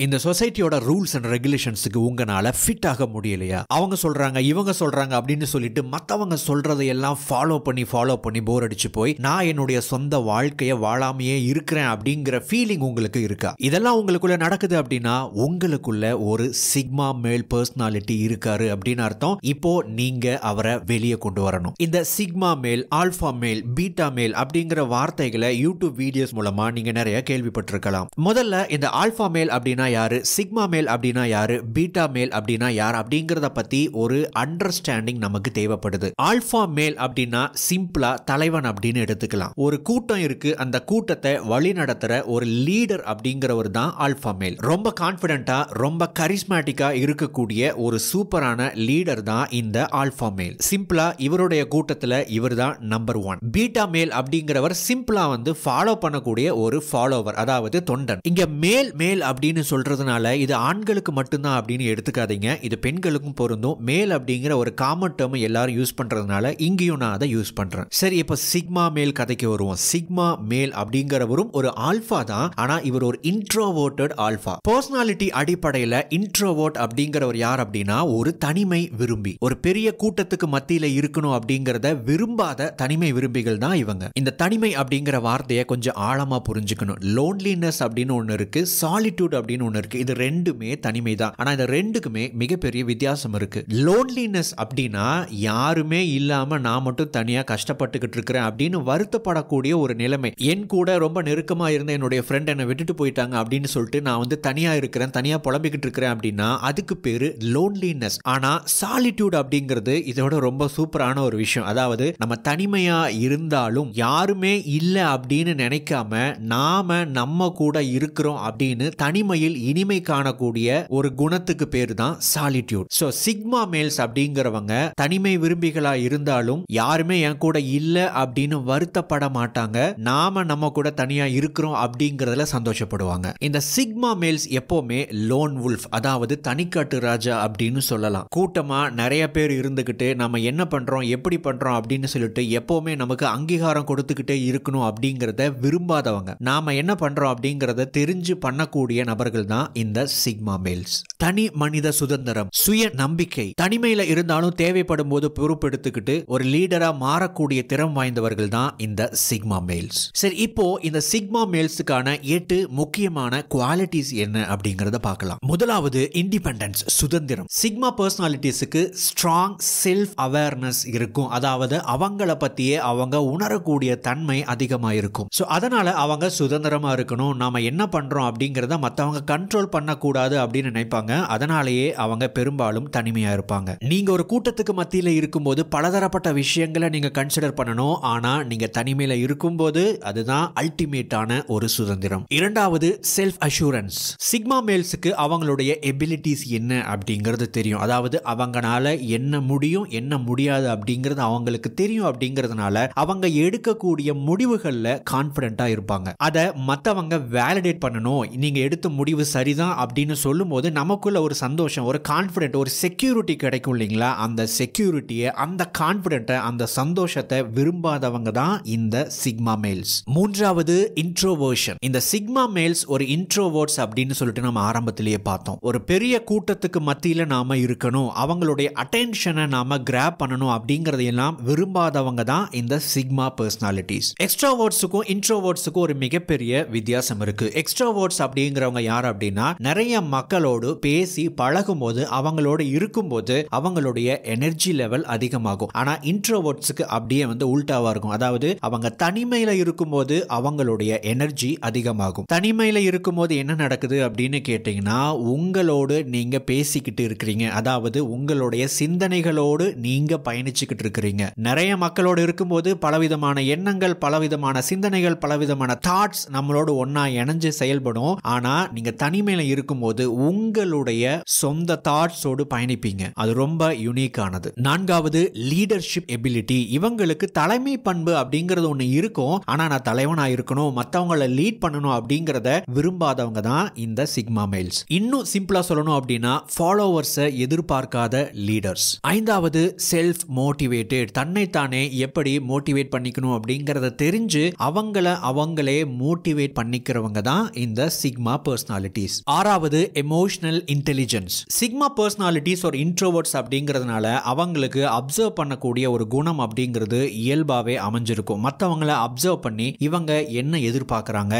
இந்த சொசைட்டியோட rules and ரெகுலேஷன்ஸுக்கு உங்களால fit ஆக முடியலையா? அவங்க சொல்றாங்க இவங்க சொல்றாங்க அப்படின்னு சொல்லிட்டு மற்றவங்க சொல்றதையெல்லாம் ஃபாலோ பண்ணி போர் அடிச்சு போய் நான் என்னுடைய சொந்த வாழ்க்கையை வாழாமையே இருக்கிறேன் அப்படிங்கிற ஃபீலிங் உங்களுக்கு இருக்கா? இதெல்லாம் உங்களுக்குள்ள நடக்குது அப்படின்னா உங்களுக்குள்ள ஒரு சிக்மா மேல் பர்சனாலிட்டி இருக்காரு அப்படின்னு அர்த்தம். இப்போ நீங்க அவரை வெளியே கொண்டு வரணும். இந்த சிக்மா மேல், ஆல்பா மேல், பீட்டா மேல் அப்படிங்கிற வார்த்தைகளை யூடியூப் வீடியோஸ் மூலமா நீங்க நிறைய கேள்விப்பட்டிருக்கலாம். முதல்ல இந்த ஆல்பா மேல் அப்படின்னா யாரு, சிக்மா மேல் அப்படின்னா யாரு, பீட்டா மேல் அப்படின்னா யார் அப்படிங்கறத பத்தி ஒரு அண்டர்ஸ்டாண்டிங் நமக்கு தேவைப்படுது. ஆல்பா மேல் அப்படின்னா சிம்பிளா தலைவன் அப்படின்னு எடுத்துக்கலாம். ஒரு கூட்டம் இருக்கு, அந்த கூட்டத்தை வழி நடத்துற ஒரு லீடர் அப்படிங்கிறவர் தான் ஆல்பா மேல். ரொம்ப கான்பிடென்ட்டா, ரொம்ப கரிஸ்மேட்டிக்கா இருக்கக்கூடிய ஒரு சூப்பரான லீடர் தான் இந்த ஆல்பா மேல். சிம்பிளா இவருடைய கூட்டத்துல இவர் தான் நம்பர் 1. பீட்டா மேல் அப்படிங்கிறவர் சிம்பிளா ஃபாலோ பண்ணக்கூடிய ஒரு ஃபாலோவர், அதாவது தொண்டன். இங்க மேல் மேல் அப்படின்னு சொல்றதுனால இது ஆண்களுக்கு மட்டும்தான் அப்படின்னு எடுத்துக்காதீங்க, இது பெண்களுக்கும் பொருந்தும். மேல் அப்படிங்கிற ஒரு காமன் டேர்ம் எல்லாரும் யூஸ் பண்றதுனால இங்கேயும் நான் அதை யூஸ் பண்றேன். சரி, இப்ப சிக்மா மேல் கதைக்கு வருவோம். சிக்மா மேல் அப்படிங்கிறவரும் ஒரு ஆல்பா தான், ஆனா இவர் ஒரு இன்ட்ரோவர்ட்டட் ஆல்பா. பர்சனாலிட்டி அடிப்படையில் இன்ட்ரோவர்ட் அப்படிங்கிறவர் யார் அப்படின்னா ஒரு தனிமை விரும்பி, ஒரு பெரிய கூட்டத்துக்கு மத்தியில இருக்கணும் அப்படிங்கறத விரும்பாத தனிமை விரும்பிகள் தான் இவங்க. இந்த தனிமை அப்படிங்கிற வார்த்தையை கொஞ்சம் ஆழமா புரிஞ்சுக்கணும். லோன்லினஸ் அப்படின்னு ஒன்னு இருக்கு, சாலிட்யூட் அப்படின்னு ஒன்னு இருக்கு. இது ரெண்டுமே தனிமை தான். ஆனா இந்த ரெண்டுக்குமே மிகப்பெரிய வித்தியாசம் இருக்கு. லோன்லினஸ் அப்படின்னா யாருமே இல்லாம நான் மட்டும் தனியா கஷ்டப்பட்டுக்கிட்டு இருக்கிறேன் அப்படின்னு வருத்தப்படக்கூடிய ஒரு நிலைமை. என் கூட ரொம்ப நெருக்கமா இருந்த என்னுடைய ஃப்ரெண்ட் என்னை விட்டுட்டு போயிட்டாங்க அப்படின்னு சொல்லிட்டு நான் தனியா இருக்கிறேன், தனியா புலம்பிக்கிட்டு இருக்கிறேன் அப்படின்னா அதுக்கு பேரு லோன்லினஸ். ஆனா சாலிட்யூட் அப்படிங்கிறது இதோட ரொம்ப சூப்பரான ஒரு விஷயம். அதாவது நம்ம தனிமையா இருந்தாலும் யாருமே இல்லை அப்படின்னு நினைக்காம நாம நம்ம கூட இருக்கிறோம் அப்படின்னு தனிமையில் இனிமை காணக்கூடிய ஒரு குணத்துக்கு பேரு தான் சாலிட்யூட். சோ சிக்மா மேல்ஸ் அப்படிங்கிறவங்க தனிமை விரும்பிகளா இருந்தாலும் யாருமே என் கூட இல்ல அப்படின்னு வருத்தப்பட மாட்டாங்க, நாம நம்ம கூட தனியா இருக்கிறோம் அப்படிங்கறதுல சந்தோஷப்படுவாங்க. இந்த சிக்மா மேல்ஸ் எப்பவுமே லோன் வுல்ஃப், அதாவது தனிக்காட்டு ராஜா அப்படின்னு சொல்லலாம். கூட்டமா நிறைய பேர் இருந்துகிட்டு நம்ம என்ன பண்றோம் எப்படி பண்றோம் அப்படின்னு சொல்லிட்டு எப்பவுமே நமக்கு அங்கீகாரம் கொடுத்துக்கிட்டே இருக்கணும் அப்படிங்கறத விரும்பாதவங்க. நாம என்ன பண்றோம் அப்படிங்கறத தெரிஞ்சு பண்ணக்கூடிய நபர்கள் தான் இந்த சிக்மா மேல்ஸ். தனி மனித சுதந்திரம், சுய நம்பிக்கை, தனிமையில இருந்தாலும் தேவைப்படும் போது பொறுப்பெடுத்துக்கிட்டு ஒரு லீடரா மாறக்கூடிய திறம் வாய்ந்தவர்கள் தான் இந்த சிக்மா மேல்ஸ். சரி, இப்போ இந்த சிக்மா மேல்ஸுக்கான 8 முக்கியமான குவாலிட்டிஸ் என்ன அப்படிங்கறத பார்க்கலாம். முதலாவது இண்டிபெண்டன்ஸ், சுதந்திரம். சிக்மா பர்சனாலிட்டிஸ்க்கு ஸ்ட்ராங் செல்ஃப் அவேர்னஸ் இருக்கும், அதாவது அவங்கள பத்தியே அவங்க உணரக்கூடிய தன்மை அதிகமா இருக்கும். சோ அதனால அவங்க சுதந்திரமா இருக்கணும், நாம என்ன பண்றோம் அப்படிங்கறத மத்தவங்க கண்ட்ரோல் பண்ணக்கூடாது அப்படின்னு நினைப்பாங்க. அதனாலேயே அவங்க பெரும்பாலும் தனிமையா இருப்பாங்க. நீங்க ஒரு கூட்டத்துக்கு மத்தியில இருக்கும்போது பலதரப்பட்ட விஷயங்களை நீங்க கன்சிடர் பண்ணணும், ஆனா நீங்க தனிமையில இருக்கும்போது அதுதான் அல்டிமேட்டான ஒரு சுதந்திரம். இரண்டாவது செல்ஃப் அஷூரன்ஸ். சிக்மா மேல்ஸுக்கு அவங்களுடைய எபிலிட்டிஸ் என்ன அப்படிங்கிறது தெரியும், அதாவது அவங்களால என்ன முடியும் என்ன முடியாது அப்படிங்கிறது அவங்களுக்கு தெரியும். அப்படிங்கிறதுனால அவங்க எடுக்கக்கூடிய முடிவுகள்ல கான்பிடென்ட்டா இருப்பாங்க. அதை மத்தவங்க வேலிடேட் பண்ணணும், நீங்க எடுத்த முடிவு சரிதான் அப்படின்னு சொல்லும் போது நமக்குள்ள ஒரு சந்தோஷம், ஒரு கான்பிடென்ட், ஒரு செக்யூரிட்டி கிடைக்கும் இல்லைங்களா? அந்த செக்யூரிட்டியை, அந்த கான்பிடென்ட்டை, அந்த சந்தோஷத்தை விரும்பாதவங்க தான் இந்த சிக்மா மேல்ஸ். மூன்றாவது இன்ட்ரோவர்ஷன். இந்த சிக்மா மேல்ஸ் ஒரு இன்ட்ரோவர்ட்ஸ் அப்படின்னு சொல்லிட்டு நம்ம ஆரம்பத்திலேயே பார்த்தோம். ஒரு பெரிய கூட்டத்துக்கு மத்தியில நாம இருக்கணும், அவங்களுடைய அட்டென்ஷனை நாம கிராப் பண்ணணும் அப்படிங்கறதையெல்லாம் விரும்பாதவங்க தான் இந்த சிக்மா பர்சனாலிட்டிஸ். எக்ஸ்ட்ரோவர்ட்ஸுக்கும் இன்ட்ரோவர்ட்ஸுக்கும் ஒரு மிகப்பெரிய வித்தியாசம் இருக்கு. எக்ஸ்ட்ரோவர்ட்ஸ் அப்படிங்கிறவங்க யார் அப்படின்னா நிறைய மக்களோடு பேசி பழகும் போது அவங்களோட இருக்கும்போது அவங்களுடைய எனர்ஜி லெவல் அதிகமாகும். ஆனா இன்ட்ரோவர்ட்ஸ்க்கு அப்படியே உல்டாவா இருக்கும், அதாவது அவங்க தனிமையில இருக்கும்போது அவங்களுடைய எனர்ஜி அதிகமாகும். தனிமையில இருக்கும்போது என்ன நடக்குது அப்படின்னு கேட்டீங்கன்னா உங்களோடு நீங்க பேசிக்கிட்டு இருக்கிறீங்க, அதாவது உங்களுடைய சிந்தனைகளோடு நீங்க பயணிச்சுக்கிட்டு இருக்கிறீங்க. நிறைய மக்களோடு இருக்கும்போது பலவிதமான எண்ணங்கள், பலவிதமான சிந்தனைகள், பலவிதமான தாட்ஸ் நம்மளோட ஒன்னா இணைஞ்சு செயல்படும். ஆனா நீங்க தனிமையில இருக்கும்போது உங்களுடைய சொந்த தாட்ஸோடு பயணிப்பீங்க, அது ரொம்ப யூனிக்கானது. நான்காவது லீடர்ஷிப் எபிலிட்டி. இவங்களுக்கு தலைமை பண்பு அப்படிங்கிறது ஒண்ணு இருக்கும், ஆனா நான் தலைவனா இருக்கணும், மத்தவங்களை லீட் பண்ணணும் அப்படிங்கறத விரும்பாதவங்க தான் இந்த சிக்மா மேல்ஸ். இன்னும் சிம்பிளா சொல்லணும் அப்படின்னா ஃபாலோவர்ஸை எதிர்பார்க்காத லீடர்ஸ். ஐந்தாவது செல்ஃப் மோட்டிவேட்டட். தன்னைத்தானே எப்படி மோட்டிவேட் பண்ணிக்கணும் அப்படிங்கறத தெரிஞ்சு அவங்களே மோட்டிவேட் பண்ணிக்கிறவங்க தான் இந்த சிக்மா பர்சனாலிட்டி. பர்சனாலிட்டிஸ். ஆறாவது எமோஷனல் இன்டெலிஜென்ஸ். சிக்மா பர்சனாலிட்டிஸ் ஒரு இன்ட்ரோவர்ட்ஸ் அப்படிங்கிறதுனால அவங்களுக்கு அப்சர்வ் பண்ணக்கூடிய ஒரு குணம் அப்படிங்கிறது இயல்பாவே அமைஞ்சிருக்கும். மற்றவங்களை அப்சர்வ் பண்ணி இவங்க என்ன எதிர்பார்க்கறாங்க,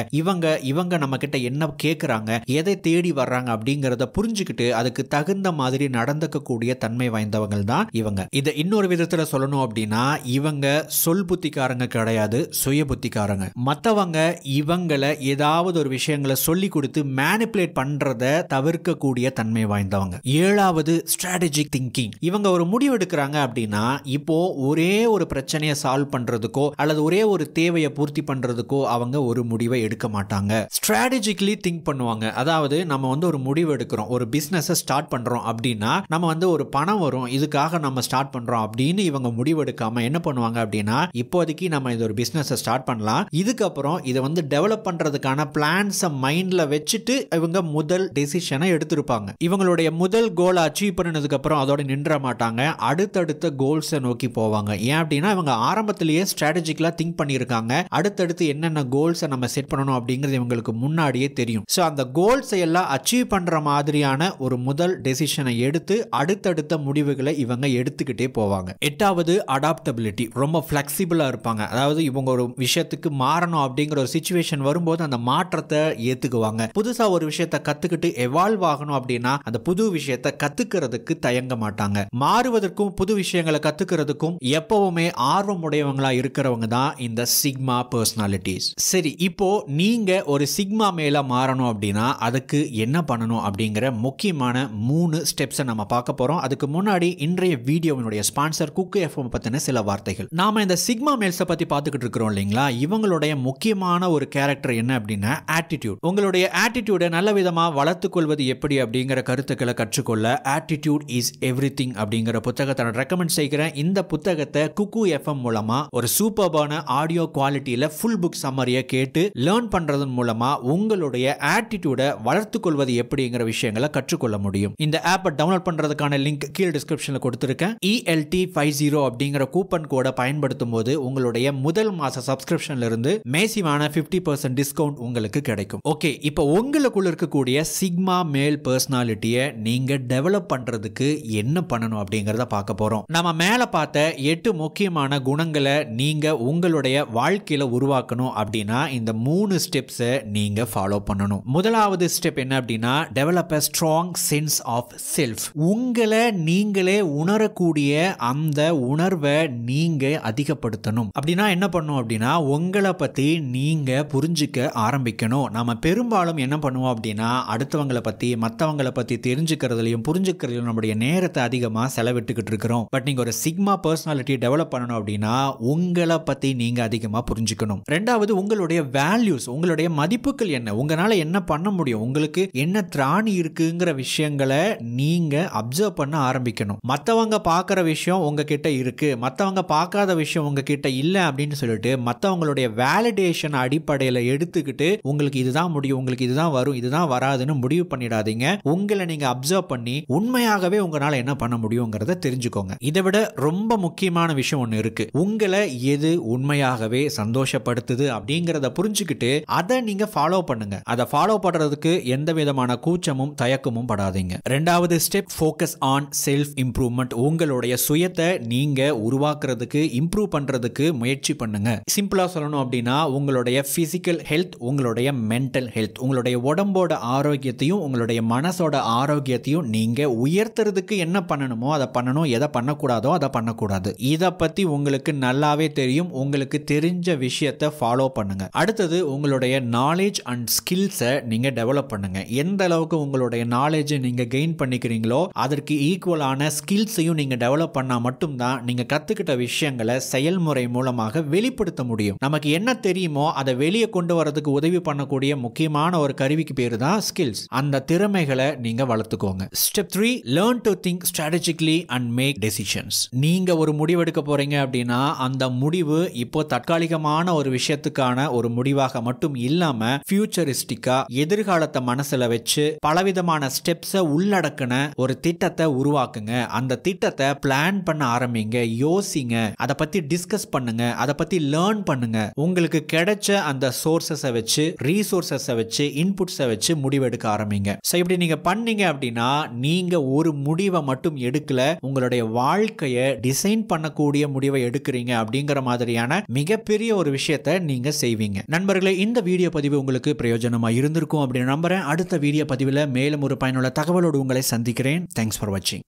இவங்க நம்ம கிட்ட என்ன கேட்கறாங்க, எதை தேடி வர்றாங்க அப்படிங்கறத புரிஞ்சுக்கிட்டு அதுக்கு தகுந்த மாதிரி நடந்துக்கக்கூடிய தன்மை வாய்ந்தவங்க தான் இவங்க. இதை இன்னொரு விதத்துல சொல்லணும் அப்படின்னா இவங்க சொல் புத்திக்காரங்க கிடையாது, சுய புத்திக்காரங்க. மற்றவங்க இவங்களை ஏதாவது ஒரு விஷயங்களை சொல்லி கொடுத்து மேனிபுலேட் பண்றத தவிர்க்கக்கூடிய தன்மை வாய்ந்தவங்க. ஏழாவது ஸ்ட்ராட்டஜிக் திங்கிங். இவங்க ஒரு முடிவு எடுக்கிறாங்க அப்படின்னா இப்போ ஒரே ஒரு பிரச்சனையை சால்வ் பண்றதுக்கோ அல்லது ஒரே ஒரு தேவையை பூர்த்தி பண்றதுக்கோ அவங்க ஒரு முடிவை எடுக்க மாட்டாங்க. ஸ்ட்ராட்டஜிக்கலி திங்க் பண்ணுவாங்க. அதாவது நம்ம ஒரு முடிவு எடுக்கிறோம், ஒரு பிசினஸ் ஸ்டார்ட் பண்றோம் அப்படின்னா நம்ம ஒரு பணம் வரும், இதுக்காக நம்ம ஸ்டார்ட் பண்றோம் அப்படின்னு இவங்க முடிவு எடுக்காம என்ன பண்ணுவாங்க அப்படின்னா இப்போதைக்கு நம்ம இது ஒரு பிசினஸ் ஸ்டார்ட் பண்ணலாம், இதுக்கப்புறம் இதை டெவலப் பண்றதுக்கான பிளான்ஸை மைண்ட்ல வச்சுட்டு இவங்க முதல் டெசிஷனை எடுத்திருப்பாங்க. இவங்களுடைய முதல் கோல் அச்சீவ் பண்ணதுக்கு அப்புறம் அதோட நின்ற மாட்டாங்க, அடுத்தடுத்த கோல்ஸை நோக்கி போவாங்க. ஏன் அப்படின்னா இவங்க ஆரம்பத்திலேயே ஸ்ட்ராட்டஜிக்கலா திங்க் பண்ணியிருக்காங்க. அடுத்தடுத்து என்னென்ன கோல்ஸை நம்ம செட் பண்ணணும் அப்படிங்கிறது இவங்களுக்கு முன்னாடியே தெரியும். ஸோ அந்த கோல்ஸை எல்லாம் அச்சீவ் பண்ற மாதிரியான ஒரு முதல் டெசிஷனை எடுத்து அடுத்தடுத்த முடிவுகளை இவங்க எடுத்துக்கிட்டே போவாங்க. எட்டாவது அடாப்டபிலிட்டி. ரொம்ப ஃபிளெக்சிபிளா இருப்பாங்க. அதாவது இவங்க ஒரு விஷயத்துக்கு மாறணும் அப்படிங்கிற ஒரு சிச்சுவேஷன் வரும்போது அந்த மாற்றத்தை ஏத்துக்குவாங்க. புதுசா ஒரு விஷயத்தை கத்துக்கிட்டு எவால்வ் ஆகணும் அப்படின்னா அந்த புது விஷயத்தை கத்துக்கிறதுக்கு தயங்க மாட்டாங்க. மாறுவதற்கும் புது விஷயங்களை கத்துக்கிறதுக்கும் எப்பவுமே ஆர்வம் உடையவங்களா இருக்கிறவங்க தான் இந்த சிக்மா பர்சனாலிட்டிஸ். சரி, இப்போ நீங்க ஒரு சிக்மா மேல மாறணும் அப்படின்னா அதுக்கு என்ன பண்ணணும் அப்படிங்கிற முக்கியமான 3 ஸ்டெப்ஸை நம்ம பார்க்க போறோம். அதுக்கு முன்னாடி இன்றைய வீடியோவினுடைய ஸ்பான்சர் குக்கு எஃப்எம் பத்தின சில வார்த்தைகள். நாம இந்த சிக்மா மேல்ஸை பத்தி பார்த்துக்கிட்டு இருக்கிறோம் இல்லைங்களா, இவங்களுடைய முக்கியமான ஒரு கேரக்டர் என்ன அப்படின்னா ஆட்டிடியூட். உங்களுடைய ஆட்டிடியூடை நல்ல விதமா வளர்த்துக் கொள்வது எப்படி அப்படிங்கிற கருத்துக்களை கற்றுக்கொள்ள ஆட்டிடியூட் இஸ் எவ்ரிதிங் அப்படிங்கிற புத்தகத்தை நான் ரெக்கமெண்ட் செய்கிறேன். இந்த புத்தகத்தை குக்கு எஃப்எம் மூலமா ஒரு சூப்பர்பான ஆடியோ குவாலிட்டியில ஃபுல் புக் சம்மரியை கேட்டு லேர்ன் பண்றதன் மூலமா உங்களுடைய ஆட்டிடியூடை வளர்த்துக் கொள்வது எப்படிங்கிற விஷயங்களை கற்றுக்கொள்ள முடியும். இந்த ஆப்பை டவுன்லோட் பண்றதுக்கான லிங்க் கீழே டிஸ்கிரிப்ஷன்ல கொடுத்திருக்கேன். ELT50 அப்படிங்கிற கூப்பன் கோடை பயன்படுத்தும் போது உங்களுடைய முதல் மாச சப்ஸ்கிரிப்ஷன்ல இருந்து மேசிவான 50% டிஸ்கவுண்ட் உங்களுக்கு கிடைக்கும். ஓகே, இப்போ உங்களுக்குள்ள இருக்கக்கூடிய சிக்மா மேல் பர்சனாலிட்டியை நீங்க டெவலப் பண்றதுக்கு என்ன பண்ணணும் அப்படிங்கறத பார்க்க போறோம். நம்ம மேல பார்த்த 8 முக்கியமான குணங்களை நீங்க உங்களுடைய வாழ்க்கையில உருவாக்கணும் அப்படின்னா இந்த 3 ஸ்டெப்ஸை நீங்க ஃபாலோ பண்ணணும். முதலாவது ஸ்டெப் என்ன அப்படின்னா develop a strong sense of self. உங்களை நீங்களே உணரக்கூடிய அந்த உணர்வை நீங்க அதிகப்படுத்தணும். அப்படின்னா என்ன பண்ணும் அப்படின்னா உங்களை பத்தி நீங்க புரிஞ்சுக்க ஆரம்பிக்கணும். நாம பெரும்பாலும் என்ன பண்ணுவோம் அப்படின்னா அடுத்தவங்களை பத்தி மற்றவங்களை பத்தி தெரிஞ்சுக்கிறதுலையும் புரிஞ்சுக்கிறதுலையும் நம்முடைய நேரத்தை அதிகமா செலவிட்டுக்கிட்டு இருக்கிறோம். பட் நீங்க ஒரு சிக்மா பர்சனாலிட்டி டெவலப் பண்ணணும் அப்படின்னா உங்களை பத்தி நீங்க அதிகமா புரிஞ்சுக்கணும். ரெண்டாவது உங்களுடைய வேல்யூஸ், உங்களுடைய மதிப்புகள் என்ன, உங்களால என்ன பண்ண முடியும், உங்களுக்கு என்ன திராணி இருக்குங்கிற விஷயங்களை நீங்க அப்சர்வ் பண்ண ஆரம்பிக்கணும். மற்றவங்க பார்க்குற விஷயம் உங்ககிட்ட இருக்கு, மற்றவங்க பார்க்காத விஷயம் உங்ககிட்ட இல்லை அப்படின்னு சொல்லிட்டு மற்றவங்களுடைய வேலிடேஷன் அடிப்படையில் எடுத்துக்கிட்டு உங்களுக்கு இதுதான் முடியும், உங்களுக்கு இதுதான் வரும், இதுதான் வராதுன்னு முடிவு பண்ணிடாதீங்க. உங்களை நீங்க அப்சர்வ் பண்ணி உண்மையாகவே உங்களால என்ன பண்ண முடியுங்கிறத தெரிஞ்சுக்கோங்க. இதை விட ரொம்ப முக்கியமான விஷயம் ஒன்று இருக்கு. உங்களை எது உண்மையாகவே சந்தோஷப்படுத்துது அப்படிங்கிறத புரிஞ்சுக்கிட்டு அதை நீங்க ஃபாலோ பண்ணுங்க. அதை ஃபாலோ பண்றதுக்கு எந்த விதமான கூச்சமும் தயக்கமும் படாதீங்க. ரெண்டாவது step focus on self improvement. உங்களுடைய சுயத்தை நீங்க உருவாக்குறதுக்கு இம்ப்ரூவ் பண்றதுக்கு முயற்சி பண்ணுங்க. சிம்பிளா சொல்லணும் அப்படின்னா உங்களுடைய பிசிக்கல் ஹெல்த், உங்களுடைய மென்டல் ஹெல்த், உங்களுடைய உடம்போட ஆரோக்கியத்தையும் உங்களுடைய மனசோட ஆரோக்கியத்தையும் நீங்க உயர்த்துறதுக்கு என்ன பண்ணணுமோ அதை பண்ணணும், எதை பண்ணக்கூடாதோ அதை பண்ணக்கூடாது. இதை பத்தி உங்களுக்கு நல்லாவே தெரியும். உங்களுக்கு தெரிஞ்ச விஷயத்தை ஃபாலோ பண்ணுங்க. அடுத்தது உங்களுடைய நாலேஜ் அண்ட் ஸ்கில்ஸை நீங்க டெவலப் பண்ணுங்க. எந்த அளவுக்கு உங்களுடைய நாலேஜ் நீங்க கெயின் பண்ணிக்கிறீங்களோ அதற்கு ஈக்குவலான ஸ்கில்ஸையும் நீங்க டெவலப் பண்ணா மட்டும்தான் நீங்க கத்துக்கிட்ட விஷயங்களை செயல்முறை மூலமாக வெளிப்படுத்த முடியும். நமக்கு என்ன தெரியுமோ அதை வெளியே கொண்டு வரதுக்கு உதவி பண்ணக்கூடிய முக்கியமான ஒரு கருவிக்கு பேரு தான் ஸ்கில்ஸ். அந்த திறமைகளை நீங்க வளர்த்துக்கோங்க. Step 3 learn to think strategically and make decisions. நீங்க ஒரு முடிவு எடுக்க போறீங்க அப்படின்னா அந்த முடிவு இப்போ தற்காலிகமான ஒரு விஷயத்துக்கான ஒரு முடிவாக மட்டும் இல்லாம ஃபியூச்சரிஸ்டிக்கா எதிர்காலத்தை மனசுல வச்சு பலவிதமான ஸ்டெப்ஸை உள்ளடக்கின ஒரு திட்டத்தை உருவாக்குங்க. அந்த திட்டத்தை பிளான் பண்ண ஆரம்பிங்க, யோசிங்க, அதை பத்தி டிஸ்கஸ் பண்ணுங்க, அதை பத்தி லேர்ன் பண்ணுங்க. உங்களுக்கு கிடைச்ச அந்த சோர்சஸை வச்சு, ரீசோர்சஸை வச்சு, இன்புட்ஸை கோல்ஸை வச்சு முடிவெடுக்க ஆரம்பிங்க. ஸோ இப்படி நீங்க பண்ணீங்க அப்படின்னா நீங்க ஒரு முடிவை மட்டும் எடுக்கல, உங்களுடைய வாழ்க்கையை டிசைன் பண்ணக்கூடிய முடிவை எடுக்கிறீங்க அப்படிங்கிற மாதிரியான மிகப்பெரிய ஒரு விஷயத்தை நீங்க செய்வீங்க. நண்பர்களே, இந்த வீடியோ பதிவு உங்களுக்கு பிரயோஜனமா இருந்திருக்கும் அப்படின்னு நம்புறேன். அடுத்த வீடியோ பதிவில் மேலும் ஒரு பயனுள்ள தகவலோடு உங்களை சந்திக்கிறேன். தேங்க்ஸ் ஃபார் வாட்சிங்.